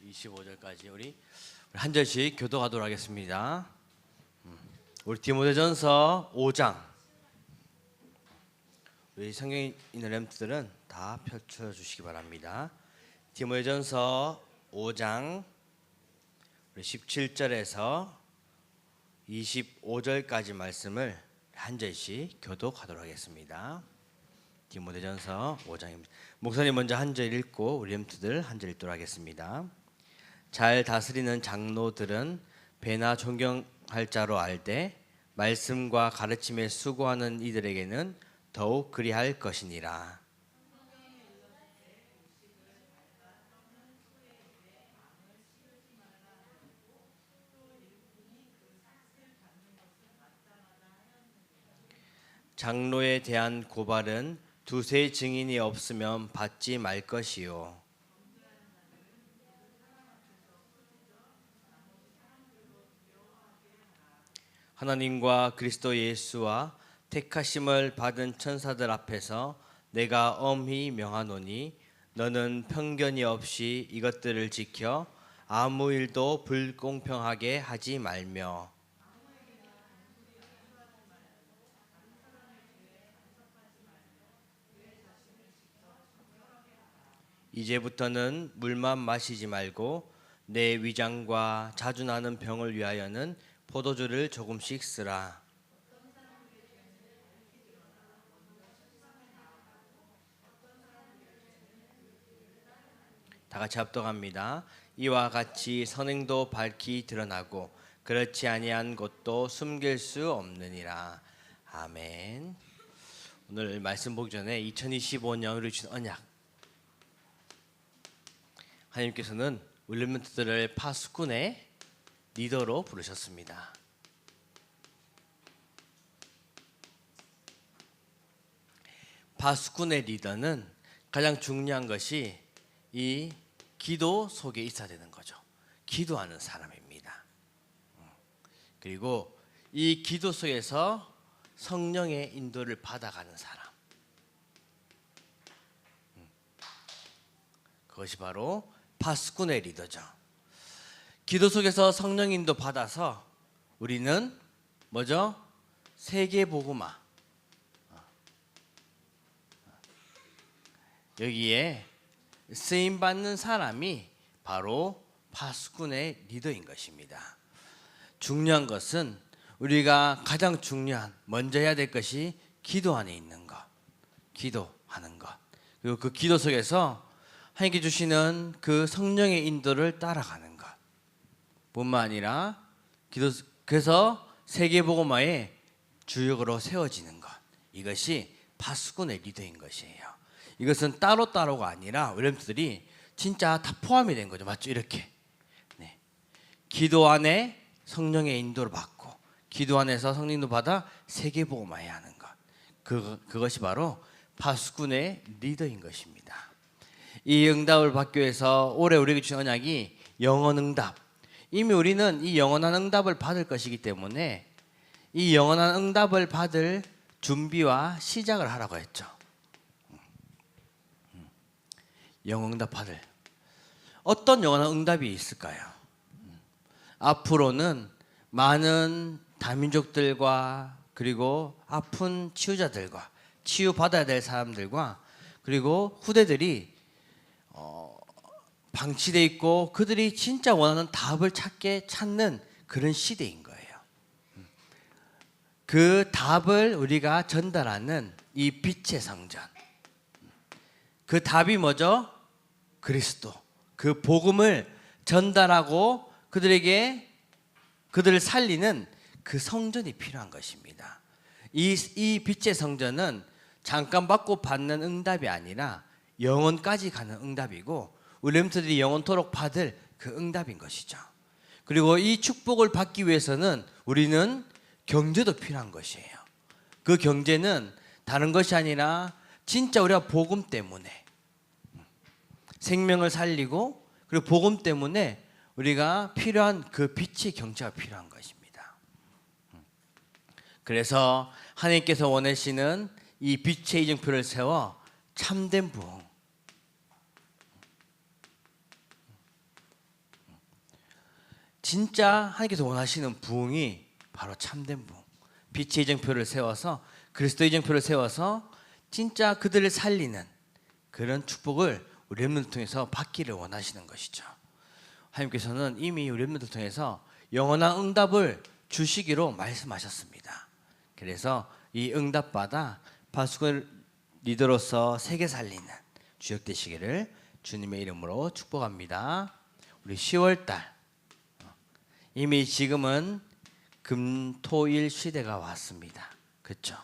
25절까지 우리 한 절씩 교도하도록 하겠습니다. 우리 디모데전서 5장, 우리 성경에 있는 렘트들은 다 펼쳐주시기 바랍니다. 디모데전서 5장 우리 17절에서 25절까지 말씀을 한 절씩 교독하도록 하겠습니다. 디모데전서 5장입니다. 목사님 먼저 한 절 읽고 우리 렘트들 한 절 읽도록 하겠습니다. 잘 다스리는 장로들은 배나 존경할 자로 알되 말씀과 가르침에 수고하는 이들에게는 더욱 그리할 것이니라. 장로에 대한 고발은 두세 증인이 없으면 받지 말 것이요. 하나님과 그리스도 예수와 택하심을 받은 천사들 앞에서 내가 엄히 명하노니 너는 편견이 없이 이것들을 지켜 아무 일도 불공평하게 하지 말며 이제부터는 물만 마시지 말고 내 위장과 자주 나는 병을 위하여는 포도주를 조금씩 쓰라. 다 같이 합독합니다. 이와 같이 선행도 밝히 드러나고 그렇지 아니한 것도 숨길 수 없느니라. 아멘. 오늘 말씀 보기 전에 2025년 우리 주신 언약, 하나님께서는 우리 렘넌트들을 파수꾼의 리더로 부르셨습니다. 파수꾼의 리더는 가장 중요한 것이 이 기도 속에 있어야 되는 거죠. 기도하는 사람입니다. 그리고 이 기도 속에서 성령의 인도를 받아가는 사람, 그것이 바로 파수꾼의 리더죠. 기도 속에서 성령 인도 받아서 우리는 뭐죠? 세계 복음화, 여기에 쓰임 받는 사람이 바로 파수꾼의 리더인 것입니다. 중요한 것은 우리가 가장 중요한 먼저 해야 될 것이 기도 안에 있는 것, 기도하는 것, 그리고 그 기도 속에서 하나님께 주시는 그 성령의 인도를 따라가는 것 뿐만 아니라 그래서 세계복음화의 주역으로 세워지는 것, 이것이 파수꾼의 리더인 것이에요. 이것은 따로따로가 아니라 우리 렘넌트들이 진짜 다 포함이 된 거죠. 맞죠? 이렇게 기도 안에 성령의 인도를 받고 기도 안에서 성령 인도 받아 세계복음화해야 하는 것, 그것이 바로 파수꾼의 리더인 것입니다. 이 응답을 받기 위해서 올해 우리에게 주신 언약이 영원 응답, 이미 우리는 이 영원한 응답을 받을 것이기 때문에 이 영원한 응답을 받을 준비와 시작을 하라고 했죠. 영원 응답 받을 어떤 영원한 응답이 있을까요? 앞으로는 많은 다민족들과 그리고 아픈 치유자들과 치유받아야 될 사람들과 그리고 후대들이 방치되어 있고 그들이 진짜 원하는 답을 찾는 그런 시대인 거예요. 그 답을 우리가 전달하는 이 빛의 성전, 그 답이 뭐죠? 그리스도, 그 복음을 전달하고 그들을 살리는 그 성전이 필요한 것입니다. 이 빛의 성전은 잠깐 받고 받는 응답이 아니라 영원까지 가는 응답이고 우리 렘넌트들이 영원토록 받을 그 응답인 것이죠. 그리고 이 축복을 받기 위해서는 우리는 경제도 필요한 것이에요. 그 경제는 다른 것이 아니라 진짜 우리가 복음 때문에 생명을 살리고 그리고 복음 때문에 우리가 필요한 그 빛의 경제가 필요한 것입니다. 그래서 하나님께서 원하시는 이 빛의 이정표를 세워 참된 부흥, 진짜 하나님께서 원하시는 부흥이 바로 참된 부흥, 빛의 이정표를 세워서 그리스도의 이정표를 세워서 진짜 그들을 살리는 그런 축복을 우리 렘넌트를 통해서 받기를 원하시는 것이죠. 하나님께서는 이미 우리 렘넌트를 통해서 영원한 응답을 주시기로 말씀하셨습니다. 그래서 이 응답받아 파수꾼 리더로서 세계 살리는 주역 되시기를 주님의 이름으로 축복합니다. 우리 10월달 이미 지금은 금토일 시대가 왔습니다. 그렇죠?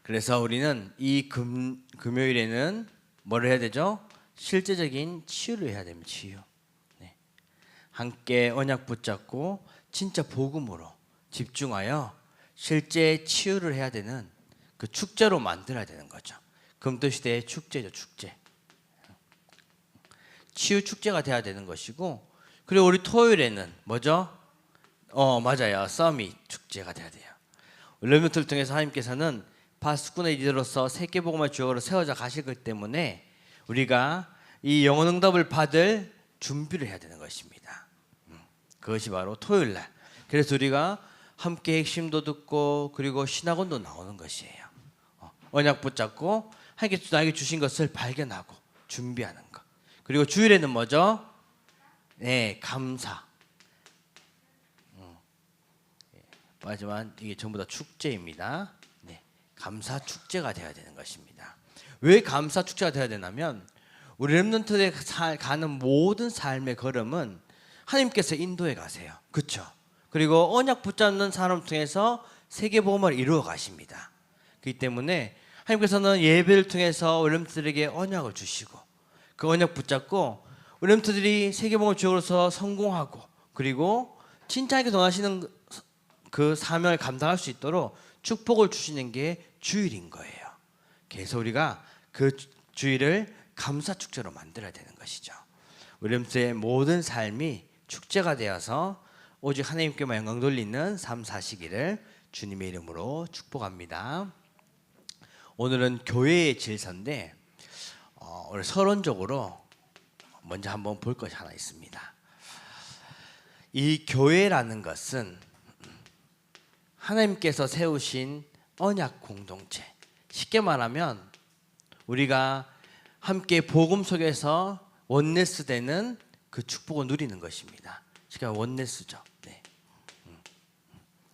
그래서 우리는 이 금요일에는 뭐를 해야 되죠? 실제적인 치유를 해야 됩니다. 치유. 네. 함께 언약 붙잡고 진짜 복음으로 집중하여 실제 치유를 해야 되는 그 축제로 만들어야 되는 거죠. 금토 시대의 축제죠. 축제. 치유 축제가 돼야 되는 것이고, 그리고 우리 토요일에는 뭐죠? 맞아요. 서밋 축제가 돼야 돼요. 렘넌트를 통해서 하나님께서는 파수꾼의 리더로서 세계복음의 주역으로 세워져 가실 것 때문에 우리가 이 영혼 응답을 받을 준비를 해야 되는 것입니다. 그것이 바로 토요일 날. 그래서 우리가 함께 핵심도 듣고 그리고 신학원도 나오는 것이에요. 언약 붙잡고 하나님께서 나에게 주신 것을 발견하고 준비하는 것. 그리고 주일에는 뭐죠? 네, 감사. 하지만 이게 전부 다 축제입니다. 네, 감사 축제가 되어야 되는 것입니다. 왜 감사 축제가 되어야 되냐면 우리 렘넌트에 가는 모든 삶의 걸음은 하나님께서 인도해 가세요. 그렇죠? 그리고 언약 붙잡는 사람 통해서 세계복음을 이루어 가십니다. 그렇기 때문에 하나님께서는 예배를 통해서 우리 렘넌트들에게 언약을 주시고 그 언약 붙잡고 우리 렘넌트들이 세계복음을 주역으로서 성공하고 그리고 진짜 하나님께서 원하시는 그 사명을 감당할 수 있도록 축복을 주시는 게 주일인 거예요. 그래서 우리가 그 주일을 감사 축제로 만들어야 되는 것이죠. 우리 렘넌트의 모든 삶이 축제가 되어서 오직 하나님께만 영광 돌리는 삶 사시기를 주님의 이름으로 축복합니다. 오늘은 교회의 질서인데 오늘 서론적으로 먼저 한번 볼 것이 하나 있습니다. 이 교회라는 것은 하나님께서 세우신 언약 공동체, 쉽게 말하면 우리가 함께 복음 속에서 원네스 되는 그 축복을 누리는 것입니다. 쉽게 말하면 원네스죠. 네.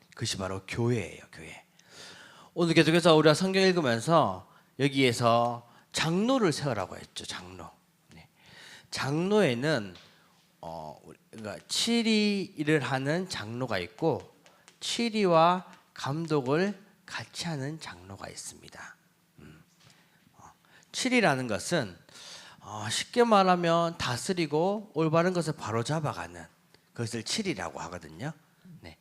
그것이 바로 교회예요. 교회. 오늘 계속해서 우리가 성경 읽으면서 여기에서 장로를 세우라고 했죠. 장로. 네. 장로에는 우리가 치리를 하는 장로가 있고 치리와 감독을 같이 하는 장로가 있습니다. 치리라는 것은 쉽게 말하면 다스리고 올바른 것을 바로 잡아가는 그것을 치리라고 하거든요. 네.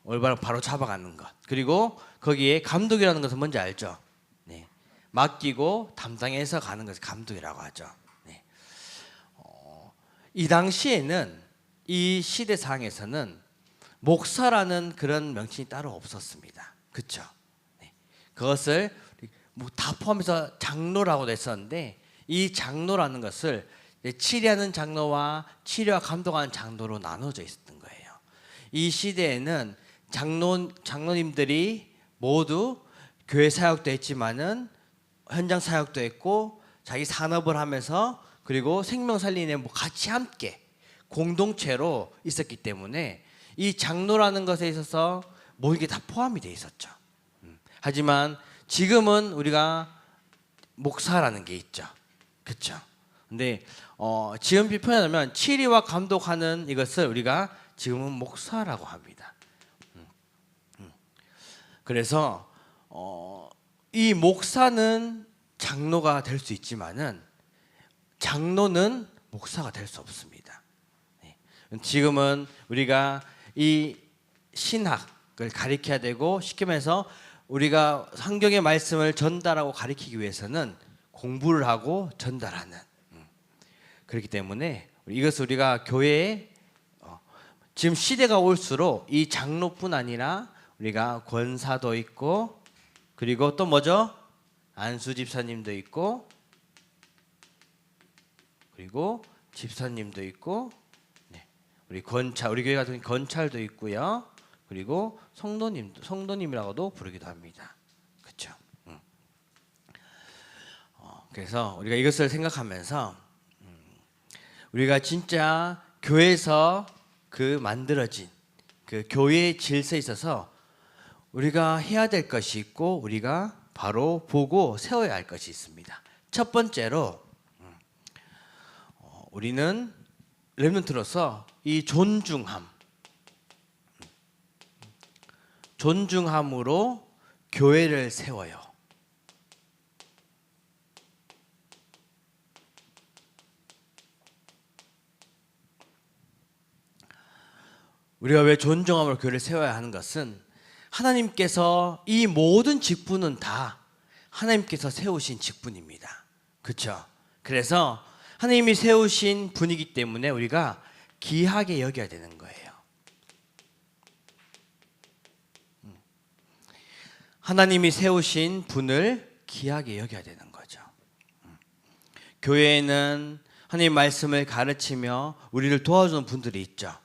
올바른 바로 잡아가는 것. 그리고 거기에 감독이라는 것은 뭔지 알죠? 네. 맡기고 담당해서 가는 것을 감독이라고 하죠. 네. 이 당시에는 이 시대상에서는 목사라는 그런 명칭이 따로 없었습니다. 그렇죠? 네. 그것을 다 포함해서 장로라고 했었는데 이 장로라는 것을 치리하는 장로와 치료와 감독하는 장로로 나눠져 있었던 거예요. 이 시대에는 장로님들이 모두 교회 사역도 했지만은 현장 사역도 했고 자기 산업을 하면서 그리고 생명 살리는 같이 함께 공동체로 있었기 때문에 이 장로라는 것에 있어서 모든 게 다 포함이 돼 있었죠. 하지만 지금은 우리가 목사라는 게 있죠. 그렇죠? 근데 지금 표현하면 치리와 감독하는 이것을 우리가 지금은 목사라고 합니다. 그래서 이 목사는 장로가 될 수 있지만은 장로는 목사가 될 수 없습니다. 지금은 우리가 이 신학을 가르쳐야 되고 쉽게 말해서 우리가 성경의 말씀을 전달하고 가르치기 위해서는 공부를 하고 전달하는 그렇기 때문에 이것을 우리가 교회에 지금 시대가 올수록 이 장로뿐 아니라 우리가 권사도 있고 그리고 또 뭐죠? 안수 집사님도 있고 그리고 집사님도 있고, 네. 우리 권찰, 우리 교회 같은 권찰도 있고요. 그리고 성도님이라고도 부르기도 합니다. 그렇죠? 그래서 우리가 이것을 생각하면서 우리가 진짜 교회에서 그 만들어진 그 교회의 질서에 있어서 우리가 해야 될 것이 있고 우리가 바로 보고 세워야 할 것이 있습니다. 첫 번째로 우리는 렘넌트로서 이 존중함으로 교회를 세워요. 우리가 왜 존중함으로 교회를 세워야 하는 것은 하나님께서 이 모든 직분은 다 하나님께서 세우신 직분입니다. 그렇죠? 그래서 하나님이 세우신 분이기 때문에 우리가 귀하게 여겨야 되는 거예요. 하나님이 세우신 분을 귀하게 여겨야 되는 거죠. 교회에는 하나님 말씀을 가르치며 우리를 도와주는 분들이 있죠.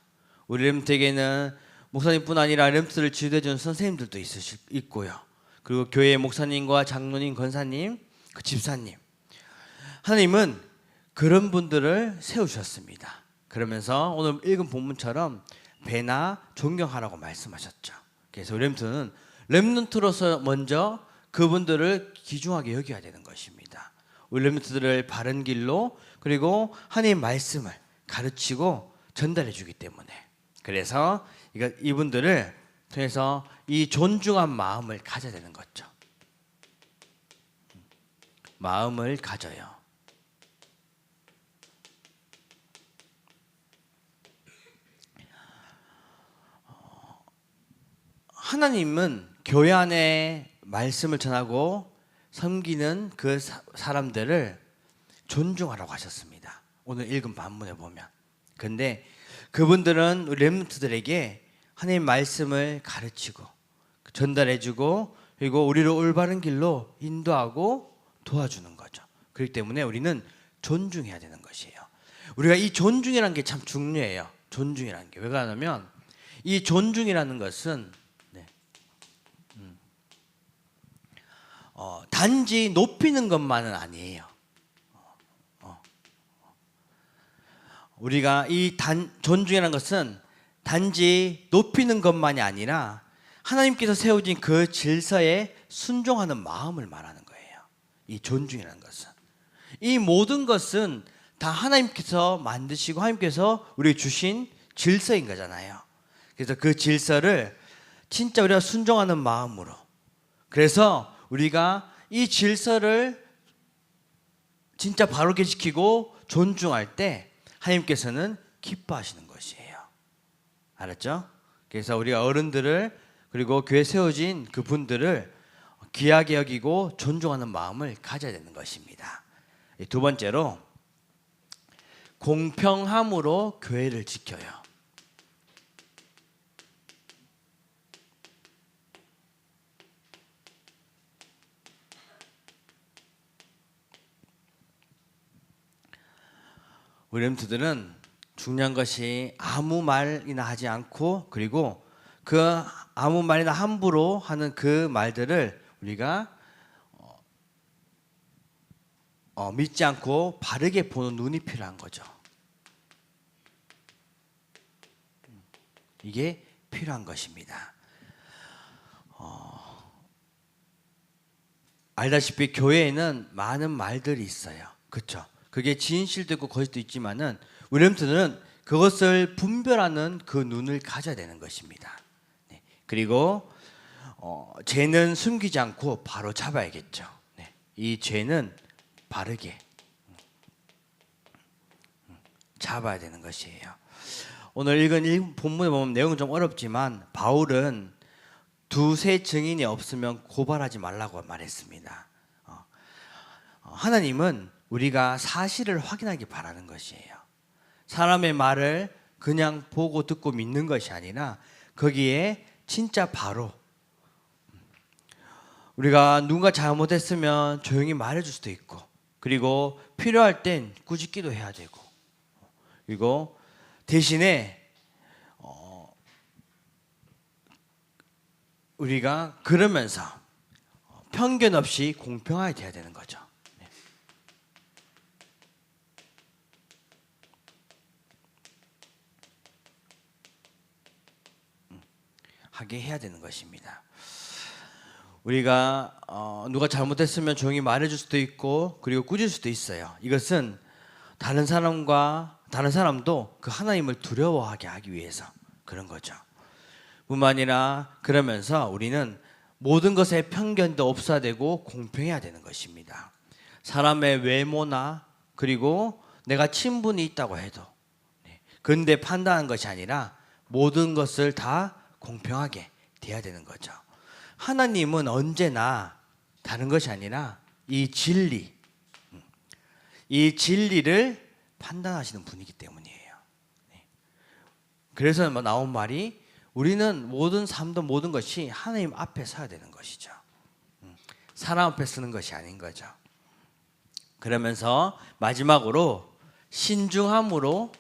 우리 렘트에게는 목사님뿐 아니라 렘트를 지도해주는 선생님들도 있고요. 그리고 교회 목사님과 장로님, 권사님, 그 집사님. 하나님은 그런 분들을 세우셨습니다. 그러면서 오늘 읽은 본문처럼 배나 존경하라고 말씀하셨죠. 그래서 렘트는 렘넌트로서 먼저 그분들을 귀중하게 여겨야 되는 것입니다. 우리 렘넌트들을 바른 길로 그리고 하나님의 말씀을 가르치고 전달해 주기 때문에 그래서 이분들을 통해서 이 존중한 마음을 가져야 되는 거죠. 마음을 가져요. 하나님은 교회 안에 말씀을 전하고 섬기는 그 사람들을 존중하라고 하셨습니다. 오늘 읽은 본문에 보면. 그런데 그분들은 우리 렘넌트들에게 하나님의 말씀을 가르치고 전달해주고 그리고 우리를 올바른 길로 인도하고 도와주는 거죠. 그렇기 때문에 우리는 존중해야 되는 것이에요. 우리가 이 존중이라는 게 참 중요해요. 존중이라는 게. 왜 그러냐면 이 존중이라는 것은 단지 높이는 것만은 아니에요. 우리가 이 존중이라는 것은 단지 높이는 것만이 아니라 하나님께서 세우신 그 질서에 순종하는 마음을 말하는 거예요. 이 존중이라는 것은. 이 모든 것은 다 하나님께서 만드시고 하나님께서 우리에게 주신 질서인 거잖아요. 그래서 그 질서를 진짜 우리가 순종하는 마음으로 그래서 우리가 이 질서를 진짜 바르게 지키고 존중할 때 하나님께서는 기뻐하시는 것이에요. 알았죠? 그래서 우리가 어른들을 그리고 교회 세워진 그분들을 귀하게 여기고 존중하는 마음을 가져야 되는 것입니다. 두 번째로 공평함으로 교회를 지켜요. 우리 렘트들은 중요한 것이 아무 말이나 하지 않고 그리고 그 아무 말이나 함부로 하는 그 말들을 우리가 믿지 않고 바르게 보는 눈이 필요한 거죠. 이게 필요한 것입니다. 알다시피 교회에는 많은 말들이 있어요. 그렇죠? 그게 진실도 있고 거짓도 있지만은 우리 렘트는 그것을 분별하는 그 눈을 가져야 되는 것입니다. 네. 그리고 죄는 숨기지 않고 바로 잡아야겠죠. 네. 이 죄는 바르게 잡아야 되는 것이에요. 오늘 읽은 본문에 보면 내용은 좀 어렵지만 바울은 두세 증인이 없으면 고발하지 말라고 말했습니다. 하나님은 우리가 사실을 확인하기 바라는 것이에요. 사람의 말을 그냥 보고 듣고 믿는 것이 아니라 거기에 진짜 바로 우리가 누군가 잘못했으면 조용히 말해줄 수도 있고 그리고 필요할 땐 꾸짖기도 해야 되고 그리고 대신에 우리가 그러면서 편견 없이 공평하게 돼야 되는 거죠. 하게 해야 되는 것입니다. 우리가 누가 잘못했으면 조용히 말해줄 수도 있고 그리고 꾸짖을 수도 있어요. 이것은 다른 사람도 그 하나님을 두려워하게 하기 위해서 그런 거죠. 뿐만 아니라 그러면서 우리는 모든 것에 편견도 없어야 되고 공평해야 되는 것입니다. 사람의 외모나 그리고 내가 친분이 있다고 해도 근데 판단하는 것이 아니라 모든 것을 다 공평하게 돼야 되는 거죠. 하나님은 언제나 다른 것이 아니라 이 진리를 판단하시는 분이기 때문이에요. 그래서 나온 말이 우리는 모든 삶도 모든 것이 하나님 앞에 서야 되는 것이죠. 사람 앞에 서는 것이 아닌 거죠. 그러면서 마지막으로 신중함으로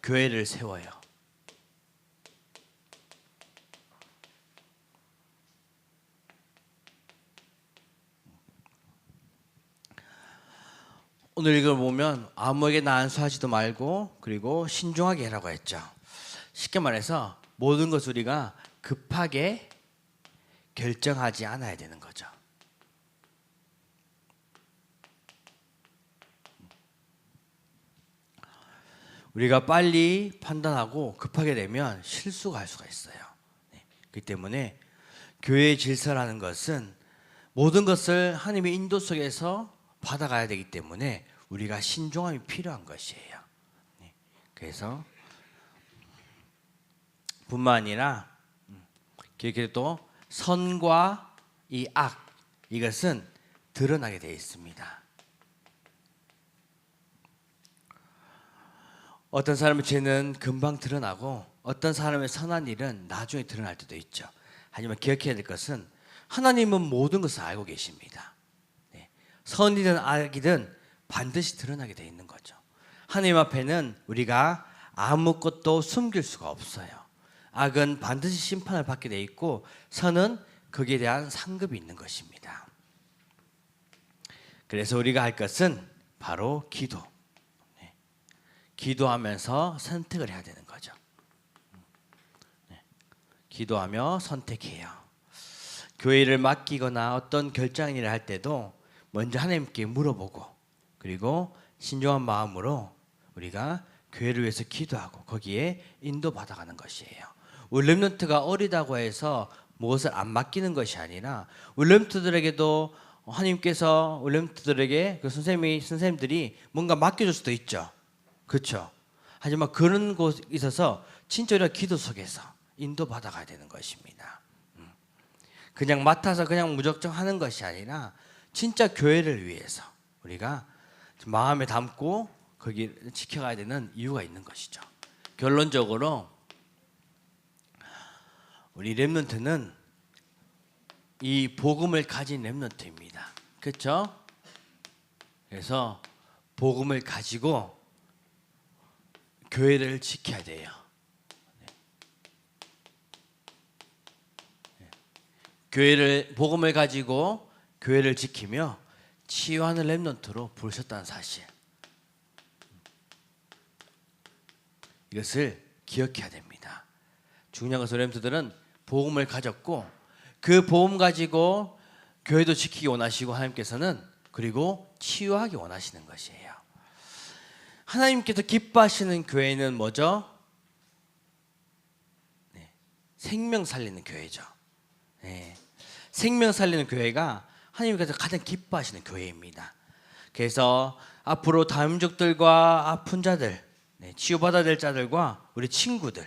교회를 세워요. 오늘 이걸 보면 아무에게나 안수하지도 말고 그리고 신중하게 하라고 했죠. 쉽게 말해서 모든 것을 우리가 급하게 결정하지 않아야 되는 거죠. 우리가 빨리 판단하고 급하게 되면 실수가 할 수가 있어요. 그렇기 때문에 교회의 질서라는 것은 모든 것을 하나님의 인도 속에서 받아가야 되기 때문에 우리가 신중함이 필요한 것이에요. 그래서 뿐만 아니라 그렇게 또 선과 이 악 이것은 드러나게 되어 있습니다. 어떤 사람의 죄는 금방 드러나고 어떤 사람의 선한 일은 나중에 드러날 때도 있죠. 하지만 기억해야 될 것은 하나님은 모든 것을 알고 계십니다. 선이든 악이든 반드시 드러나게 되어 있는 거죠. 하나님 앞에는 우리가 아무것도 숨길 수가 없어요. 악은 반드시 심판을 받게 되어 있고 선은 거기에 대한 상급이 있는 것입니다. 그래서 우리가 할 것은 바로 기도하면서 선택을 해야 되는 거죠. 기도하며 선택해요. 교회를 맡기거나 어떤 결정일을 할 때도 먼저 하나님께 물어보고 그리고 신중한 마음으로 우리가 교회를 위해서 기도하고 거기에 인도받아가는 것이에요. 우리 렘넌트가 어리다고 해서 무엇을 안 맡기는 것이 아니라 우리 렘넌트들에게도 하나님께서 우리 렘넌트들에게 그 선생님들이 뭔가 맡겨줄 수도 있죠. 그렇죠. 하지만 그런 곳에 있어서 진짜 우리가 기도 속에서 인도받아가야 되는 것입니다. 그냥 맡아서 그냥 무작정 하는 것이 아니라 진짜 교회를 위해서 우리가 마음에 담고 거기 지켜가야 되는 이유가 있는 것이죠. 결론적으로 우리 렘넌트는 이 복음을 가진 렘넌트입니다. 그렇죠? 그래서 복음을 가지고 교회를 지켜야 돼요. 복음을 가지고 교회를 지키며 치유하는 렘넌트로 부르셨다는 사실, 이것을 기억해야 됩니다. 중요한 것은 렘넌트들은 복음을 가졌고 그 복음 가지고 교회도 지키기 원하시고 하나님께서는 그리고 치유하기 원하시는 것이에요. 하나님께서 기뻐하시는 교회는 뭐죠? 생명 살리는 교회죠. 생명 살리는 교회가 하나님께서 가장 기뻐하시는 교회입니다. 그래서 앞으로 다민족들과 아픈 자들, 치유받아야 될 자들과 우리 친구들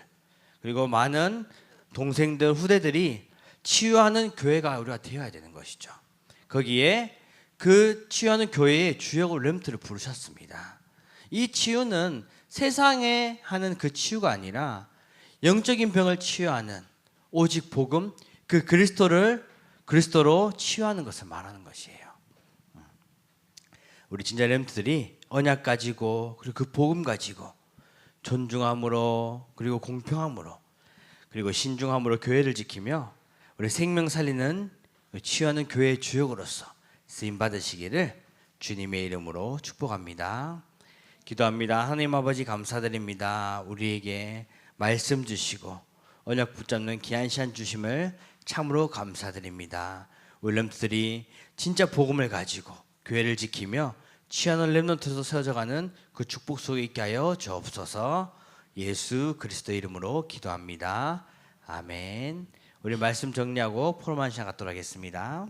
그리고 많은 동생들, 후대들이 치유하는 교회가 우리가 되어야 되는 것이죠. 거기에 그 치유하는 교회의 주역으로 렘넌트를 부르셨습니다. 이 치유는 세상에 하는 그 치유가 아니라 영적인 병을 치유하는 오직 복음, 그 그리스도로 치유하는 것을 말하는 것이에요. 우리 진짜 렘넌트들이 언약 가지고 그리고 그 복음 가지고 존중함으로 그리고 공평함으로 그리고 신중함으로 교회를 지키며 우리 생명 살리는 치유하는 교회의 주역으로서 쓰임 받으시기를 주님의 이름으로 축복합니다. 기도합니다. 하나님 아버지 감사드립니다. 우리에게 말씀 주시고 언약 붙잡는 귀한 시간 주심을 참으로 감사드립니다. 우리 렘넌트들이 진짜 복음을 가지고 교회를 지키며 취하는 렘넌트로 세워져가는 그 축복 속에 있게 하여 주옵소서. 예수 그리스도 이름으로 기도합니다. 아멘. 우리 말씀 정리하고 포럼한 시간 갖도록 하겠습니다.